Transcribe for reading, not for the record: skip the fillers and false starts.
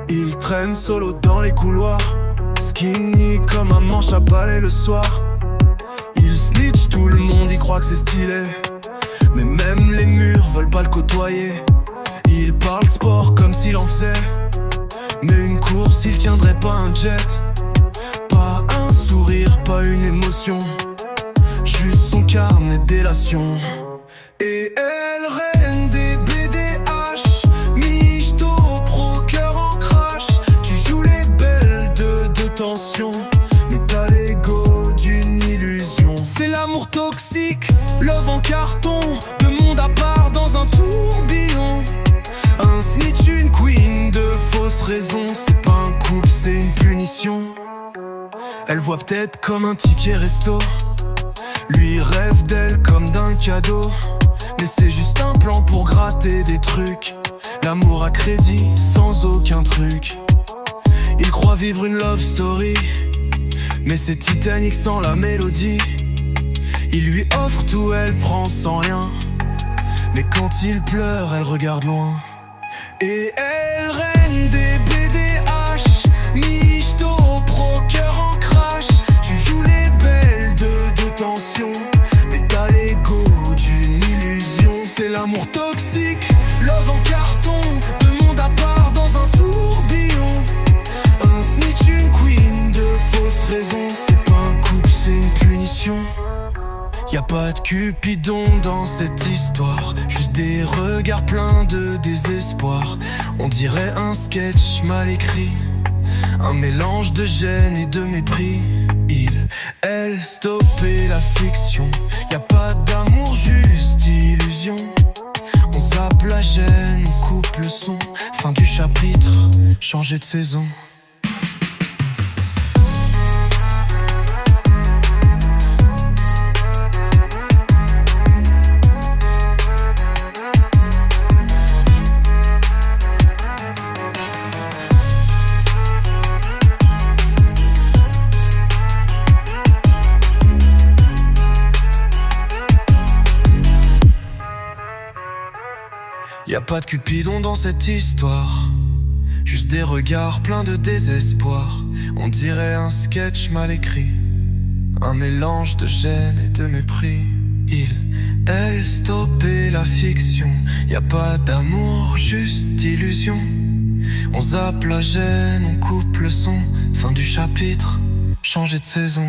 Il traîne solo dans les couloirs, skinny comme un manche à balai le soir. Il snitch, tout le monde y croit que c'est stylé, mais même les murs veulent pas le côtoyer. Il parle de sport comme s'il en faisait, mais une course il tiendrait pas un jet. Pas un sourire, pas une émotion, juste son carnet délation. Et elle reine des BDH, michto, pro cœur en crash. Tu joues les belles de tension, mais t'as l'ego d'une illusion. C'est l'amour toxique, love en carton, deux mondes à part dans un tourbillon. Un snitch, une queen de fausses raisons. C'est pas un couple, c'est une punition. Elle voit peut-être comme un ticket resto, lui rêve d'elle comme d'un cadeau, mais c'est juste un plan pour gratter des trucs. L'amour à crédit sans aucun truc. Il croit vivre une love story, mais c'est Titanic sans la mélodie. Il lui offre tout, elle prend sans rien, mais quand il pleure, elle regarde loin. Et elle reine des BDH, michto, pro cœur en crash. Tu joues les belles de tension, mais t'as l'ego d'une illusion. C'est l'amour toxique, love en carton, deux mondes à part dans un tourbillon. Un snitch, une queen de fausses raisons. C'est pas un couple, c'est une punition. Y'a pas de Cupidon dans cette histoire, juste des regards pleins de désespoir. On dirait un sketch mal écrit, un mélange de gêne et de mépris. Elle stoppait la fiction, y'a pas d'amour, juste illusion. On zappe la gêne, on coupe le son. Fin du chapitre, changer de saison. Y'a pas de Cupidon dans cette histoire, juste des regards pleins de désespoir. On dirait un sketch mal écrit, un mélange de gêne et de mépris. Elle stoppait la fiction, y'a pas d'amour, juste illusion. On zappe la gêne, on coupe le son. Fin du chapitre, changer de saison.